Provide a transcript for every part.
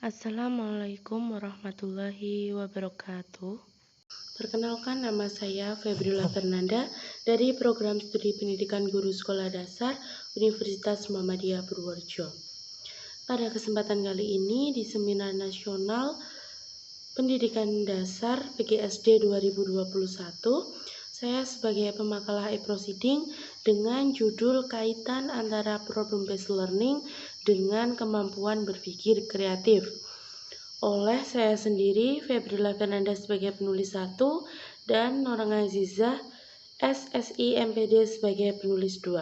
Assalamualaikum warahmatullahi wabarakatuh. Perkenalkan, nama saya Febrila Fernanda dari Program Studi Pendidikan Guru Sekolah Dasar Universitas Muhammadiyah Purworejo. Pada kesempatan kali ini di Seminar Nasional Pendidikan Dasar PGSD 2021, saya sebagai pemakalah e-proceeding dengan judul kaitan antara problem based learning dengan kemampuan berpikir kreatif. Oleh saya sendiri, Febrila Fernanda sebagai penulis 1 dan Norang Azizah SSI MPD sebagai penulis 2.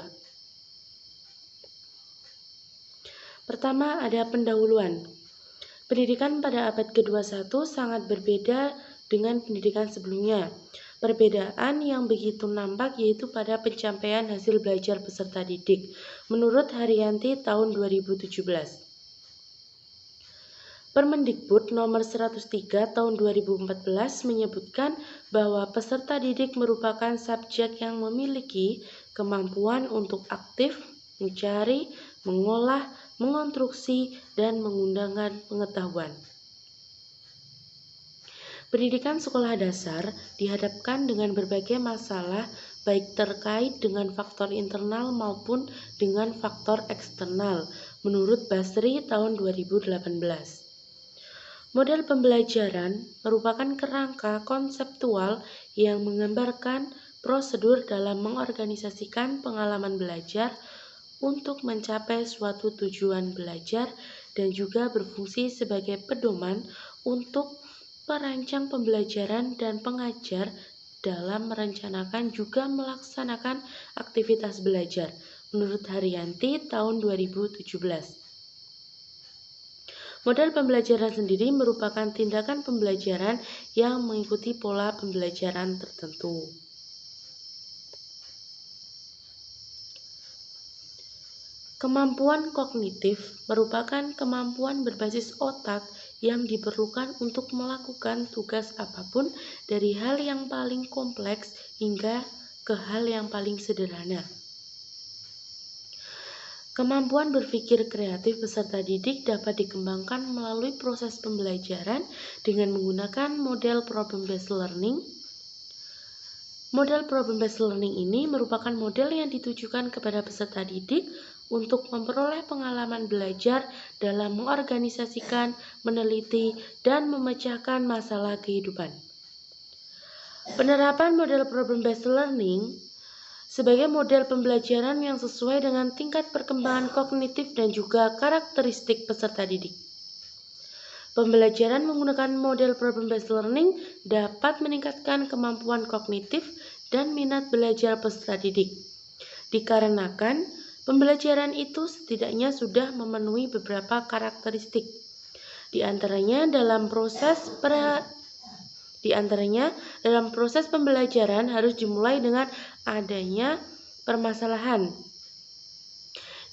Pertama, ada pendahuluan. Pendidikan pada abad ke-21 sangat berbeda dengan pendidikan sebelumnya. Perbedaan yang begitu nampak yaitu pada pencapaian hasil belajar peserta didik, menurut Haryanti tahun 2017. Permendikbud nomor 103 tahun 2014 menyebutkan bahwa peserta didik merupakan subjek yang memiliki kemampuan untuk aktif, mencari, mengolah, mengonstruksi, dan mengembangkan pengetahuan. Pendidikan sekolah dasar dihadapkan dengan berbagai masalah baik terkait dengan faktor internal maupun dengan faktor eksternal, menurut Basri tahun 2018. Model pembelajaran merupakan kerangka konseptual yang menggambarkan prosedur dalam mengorganisasikan pengalaman belajar untuk mencapai suatu tujuan belajar dan juga berfungsi sebagai pedoman untuk perancang pembelajaran dan pengajar dalam merencanakan juga melaksanakan aktivitas belajar, menurut Haryanti tahun 2017. Model pembelajaran sendiri merupakan tindakan pembelajaran yang mengikuti pola pembelajaran tertentu. Kemampuan kognitif merupakan kemampuan berbasis otak yang diperlukan untuk melakukan tugas apapun dari hal yang paling kompleks hingga ke hal yang paling sederhana. Kemampuan berpikir kreatif peserta didik dapat dikembangkan melalui proses pembelajaran dengan menggunakan model problem-based learning. Model problem-based learning ini merupakan model yang ditujukan kepada peserta didik untuk memperoleh pengalaman belajar dalam mengorganisasikan, meneliti, dan memecahkan masalah kehidupan. Penerapan model problem-based learning sebagai model pembelajaran yang sesuai dengan tingkat perkembangan kognitif dan juga karakteristik peserta didik. Pembelajaran menggunakan model problem-based learning dapat meningkatkan kemampuan kognitif dan minat belajar peserta didik. Dikarenakan pembelajaran itu setidaknya sudah memenuhi beberapa karakteristik. Di antaranya dalam proses pembelajaran harus dimulai dengan adanya permasalahan.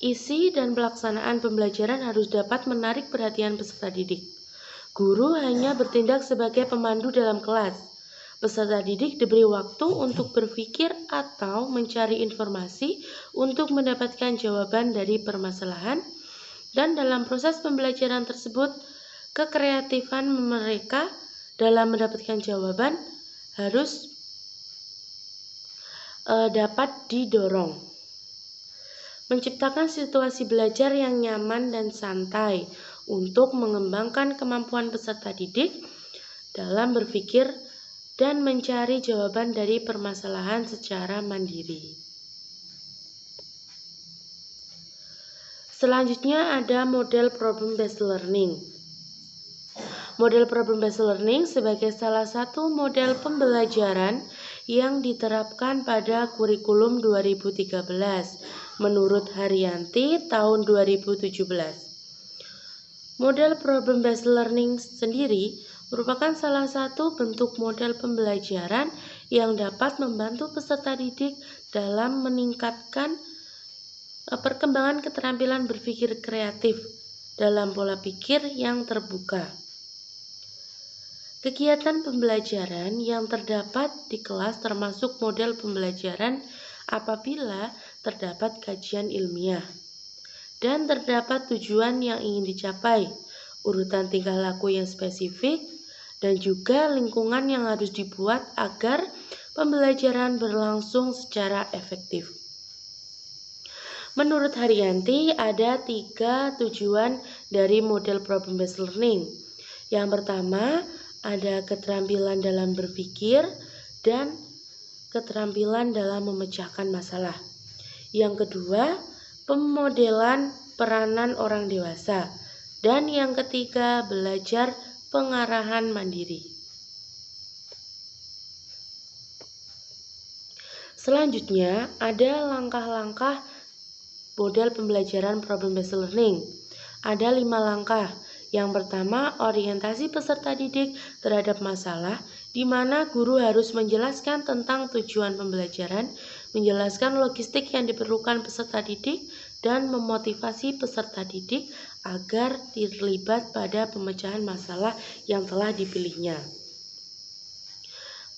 Isi dan pelaksanaan pembelajaran harus dapat menarik perhatian peserta didik. Guru hanya bertindak sebagai pemandu dalam kelas. Peserta didik diberi waktu untuk berpikir atau mencari informasi untuk mendapatkan jawaban dari permasalahan, dan dalam proses pembelajaran tersebut, kekreatifan mereka dalam mendapatkan jawaban harus dapat didorong. Menciptakan situasi belajar yang nyaman dan santai untuk mengembangkan kemampuan peserta didik dalam berpikir dan mencari jawaban dari permasalahan secara mandiri. Selanjutnya ada model problem-based learning. Model problem-based learning sebagai salah satu model pembelajaran yang diterapkan pada kurikulum 2013 menurut Haryanti tahun 2017. Model problem-based learning sendiri merupakan salah satu bentuk model pembelajaran yang dapat membantu peserta didik dalam meningkatkan perkembangan keterampilan berpikir kreatif dalam pola pikir yang terbuka. Kegiatan pembelajaran yang terdapat di kelas termasuk model pembelajaran apabila terdapat kajian ilmiah dan terdapat tujuan yang ingin dicapai urutan tingkah laku yang spesifik, dan juga lingkungan yang harus dibuat agar pembelajaran berlangsung secara efektif. Menurut Haryanti, ada 3 tujuan dari model problem-based learning. Yang pertama, ada keterampilan dalam berpikir dan keterampilan dalam memecahkan masalah. Yang kedua, pemodelan peranan orang dewasa. Dan yang ketiga, belajar pengarahan mandiri. Selanjutnya, ada langkah-langkah model pembelajaran problem-based learning. Ada 5 langkah. Yang pertama, orientasi peserta didik terhadap masalah, di mana guru harus menjelaskan tentang tujuan pembelajaran, menjelaskan logistik yang diperlukan peserta didik, dan memotivasi peserta didik agar terlibat pada pemecahan masalah yang telah dipilihnya.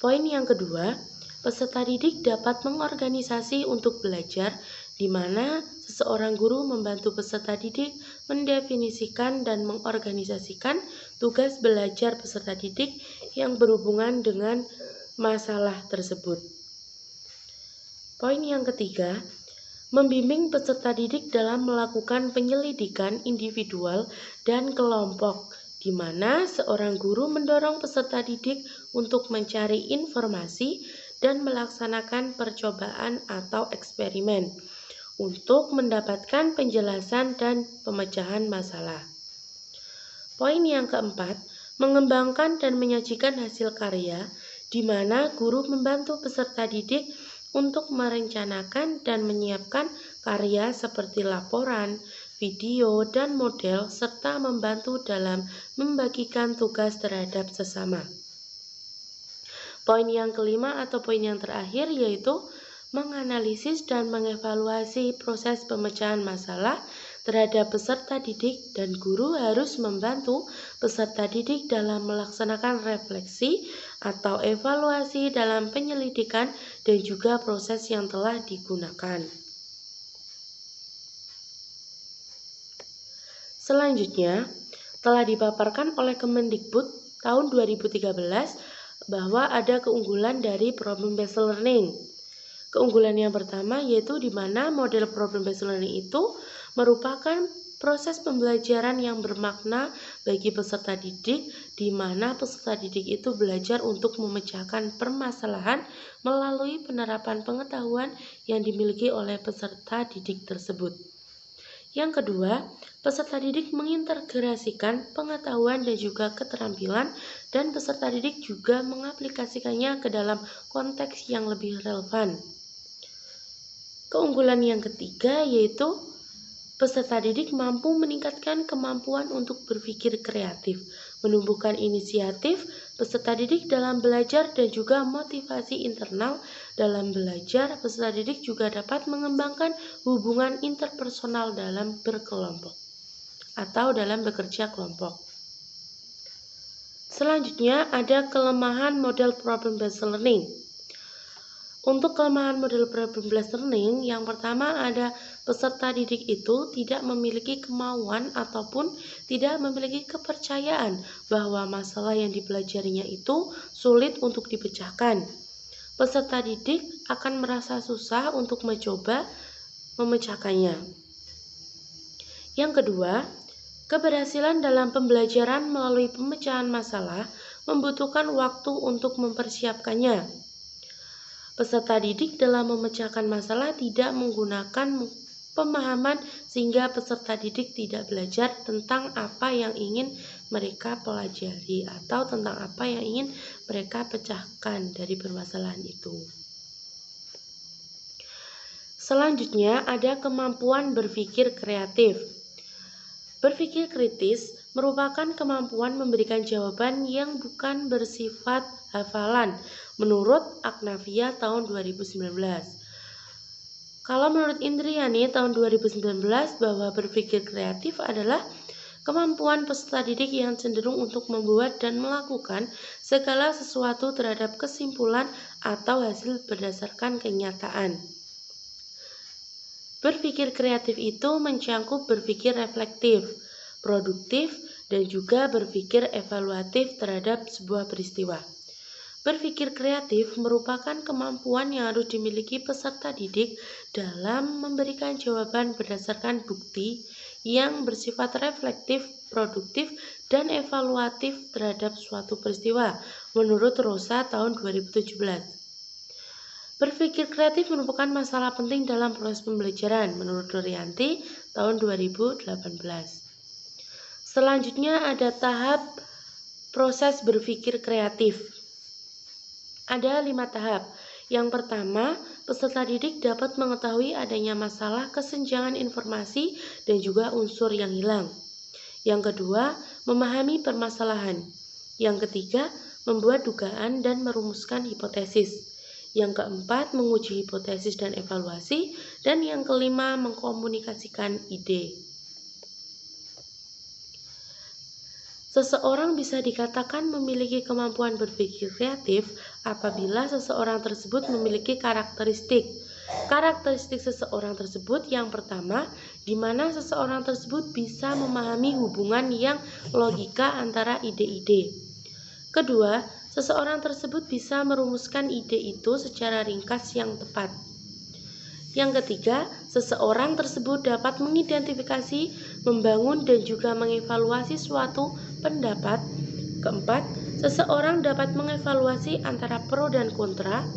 Poin yang kedua, peserta didik dapat mengorganisasi untuk belajar, di mana seseorang guru membantu peserta didik mendefinisikan dan mengorganisasikan tugas belajar peserta didik yang berhubungan dengan masalah tersebut. Poin yang ketiga, membimbing peserta didik dalam melakukan penyelidikan individual dan kelompok, di mana seorang guru mendorong peserta didik untuk mencari informasi dan melaksanakan percobaan atau eksperimen untuk mendapatkan penjelasan dan pemecahan masalah. Poin yang keempat, mengembangkan dan menyajikan hasil karya, di mana guru membantu peserta didik untuk merencanakan dan menyiapkan karya seperti laporan, video, dan model, serta membantu dalam membagikan tugas terhadap sesama. Poin yang kelima atau poin yang terakhir yaitu menganalisis dan mengevaluasi proses pemecahan masalah terhadap peserta didik, dan guru harus membantu peserta didik dalam melaksanakan refleksi atau evaluasi dalam penyelidikan dan juga proses yang telah digunakan. Selanjutnya, telah dipaparkan oleh Kemendikbud tahun 2013 bahwa ada keunggulan dari problem-based learning. Keunggulan yang pertama yaitu di mana model problem-based learning itu merupakan proses pembelajaran yang bermakna bagi peserta didik, di mana peserta didik itu belajar untuk memecahkan permasalahan melalui penerapan pengetahuan yang dimiliki oleh peserta didik tersebut. Yang kedua, peserta didik mengintegrasikan pengetahuan dan juga keterampilan, dan peserta didik juga mengaplikasikannya ke dalam konteks yang lebih relevan. Keunggulan yang ketiga yaitu peserta didik mampu meningkatkan kemampuan untuk berpikir kreatif, menumbuhkan inisiatif peserta didik dalam belajar dan juga motivasi internal dalam belajar. Peserta didik juga dapat mengembangkan hubungan interpersonal dalam berkelompok atau dalam bekerja kelompok. Selanjutnya ada kelemahan model problem-based learning. Untuk kelemahan model problem-based learning, yang pertama ada peserta didik itu tidak memiliki kemauan ataupun tidak memiliki kepercayaan bahwa masalah yang dipelajarinya itu sulit untuk dipecahkan. Peserta didik akan merasa susah untuk mencoba memecahkannya. Yang kedua, keberhasilan dalam pembelajaran melalui pemecahan masalah membutuhkan waktu untuk mempersiapkannya. Peserta didik dalam memecahkan masalah tidak menggunakan pemahaman sehingga peserta didik tidak belajar tentang apa yang ingin mereka pelajari atau tentang apa yang ingin mereka pecahkan dari permasalahan itu. Selanjutnya ada kemampuan berpikir kreatif. Berpikir kritis merupakan kemampuan memberikan jawaban yang bukan bersifat hafalan menurut Agnavia tahun 2019. Kalau menurut Indriani tahun 2019 bahwa berpikir kreatif adalah kemampuan peserta didik yang cenderung untuk membuat dan melakukan segala sesuatu terhadap kesimpulan atau hasil berdasarkan kenyataan. Berpikir kreatif itu mencangkup berpikir reflektif, produktif, dan juga berpikir evaluatif terhadap sebuah peristiwa. Berpikir kreatif merupakan kemampuan yang harus dimiliki peserta didik dalam memberikan jawaban berdasarkan bukti yang bersifat reflektif, produktif, dan evaluatif terhadap suatu peristiwa, menurut Rosa tahun 2017. Berpikir kreatif merupakan masalah penting dalam proses pembelajaran, menurut Dorianti tahun 2018. Selanjutnya ada tahap proses berpikir kreatif. Ada 5 tahap. Yang pertama, peserta didik dapat mengetahui adanya masalah kesenjangan informasi dan juga unsur yang hilang. Yang kedua, memahami permasalahan. Yang ketiga, membuat dugaan dan merumuskan hipotesis. Yang keempat, menguji hipotesis dan evaluasi. Dan yang kelima, mengkomunikasikan ide. Seseorang bisa dikatakan memiliki kemampuan berpikir kreatif apabila seseorang tersebut memiliki karakteristik. Karakteristik seseorang tersebut yang pertama, di mana seseorang tersebut bisa memahami hubungan yang logika antara ide-ide. Kedua, seseorang tersebut bisa merumuskan ide itu secara ringkas yang tepat. Yang ketiga, seseorang tersebut dapat mengidentifikasi, membangun, dan juga mengevaluasi suatu pendapat. Keempat, seseorang dapat mengevaluasi antara pro dan kontra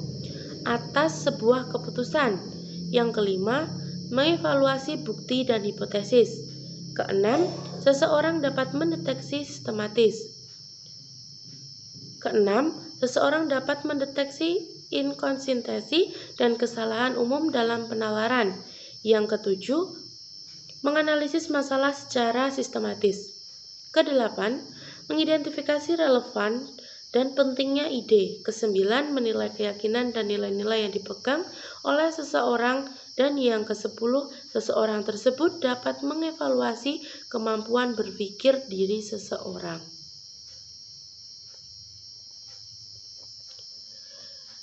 atas sebuah keputusan. Yang kelima, mengevaluasi bukti dan hipotesis. Keenam, seseorang dapat mendeteksi sistematis. Keenam, seseorang dapat mendeteksi inkonsistensi dan kesalahan umum dalam penalaran. Yang ketujuh, menganalisis masalah secara sistematis. Kedelapan, mengidentifikasi relevan dan pentingnya ide. Kesembilan, menilai keyakinan dan nilai-nilai yang dipegang oleh seseorang. Dan yang kesepuluh, seseorang tersebut dapat mengevaluasi kemampuan berpikir diri seseorang.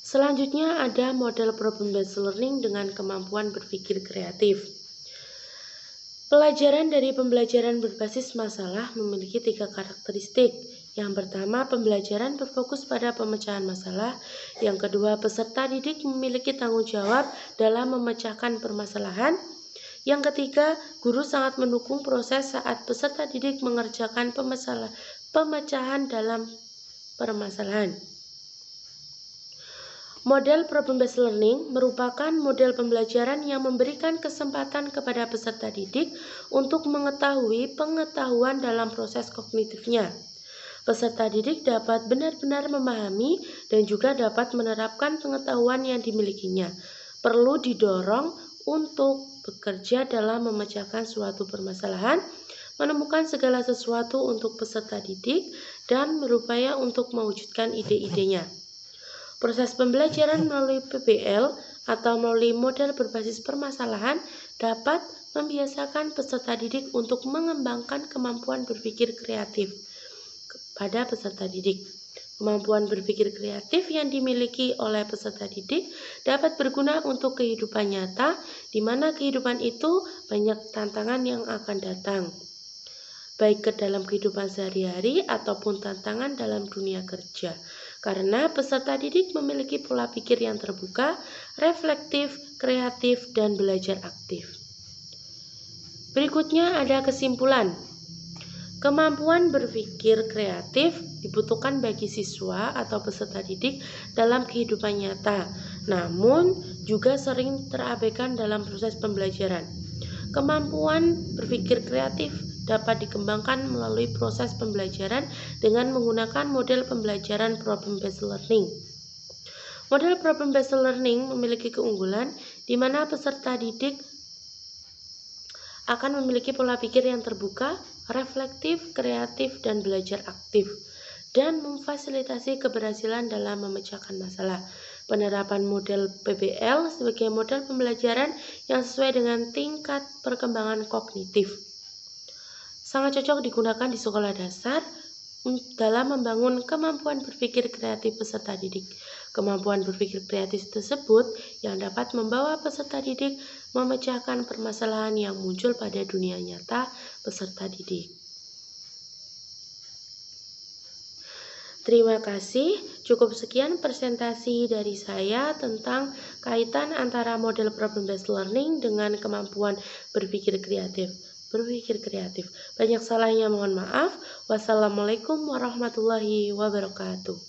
Selanjutnya ada model problem based learning dengan kemampuan berpikir kreatif. Pelajaran dari pembelajaran berbasis masalah memiliki 3 karakteristik. Yang pertama, pembelajaran berfokus pada pemecahan masalah. Yang kedua, peserta didik memiliki tanggung jawab dalam memecahkan permasalahan. Yang ketiga, guru sangat mendukung proses saat peserta didik mengerjakan pemecahan dalam permasalahan. Model problem-based learning merupakan model pembelajaran yang memberikan kesempatan kepada peserta didik untuk mengetahui pengetahuan dalam proses kognitifnya. Peserta didik dapat benar-benar memahami dan juga dapat menerapkan pengetahuan yang dimilikinya. Perlu didorong untuk bekerja dalam memecahkan suatu permasalahan, menemukan segala sesuatu untuk peserta didik, dan berupaya untuk mewujudkan ide-idenya. Proses pembelajaran melalui PBL atau melalui model berbasis permasalahan dapat membiasakan peserta didik untuk mengembangkan kemampuan berpikir kreatif pada peserta didik. Kemampuan berpikir kreatif yang dimiliki oleh peserta didik dapat berguna untuk kehidupan nyata, di mana kehidupan itu banyak tantangan yang akan datang, baik ke dalam kehidupan sehari-hari ataupun tantangan dalam dunia kerja. Karena peserta didik memiliki pola pikir yang terbuka, reflektif, kreatif, dan belajar aktif. Berikutnya ada kesimpulan. Kemampuan berpikir kreatif dibutuhkan bagi siswa atau peserta didik dalam kehidupan nyata, namun juga sering terabaikan dalam proses pembelajaran. Kemampuan berpikir kreatif dapat dikembangkan melalui proses pembelajaran dengan menggunakan model pembelajaran problem-based learning. Model problem-based learning memiliki keunggulan di mana peserta didik akan memiliki pola pikir yang terbuka, reflektif, kreatif, dan belajar aktif, dan memfasilitasi keberhasilan dalam memecahkan masalah. Penerapan model PBL sebagai model pembelajaran yang sesuai dengan tingkat perkembangan kognitif sangat cocok digunakan di sekolah dasar dalam membangun kemampuan berpikir kreatif peserta didik. Kemampuan berpikir kreatif tersebut yang dapat membawa peserta didik memecahkan permasalahan yang muncul pada dunia nyata peserta didik. Terima kasih. Cukup sekian presentasi dari saya tentang kaitan antara model problem-based learning dengan kemampuan berpikir kreatif. Banyak salahnya mohon maaf. Wassalamualaikum warahmatullahi wabarakatuh.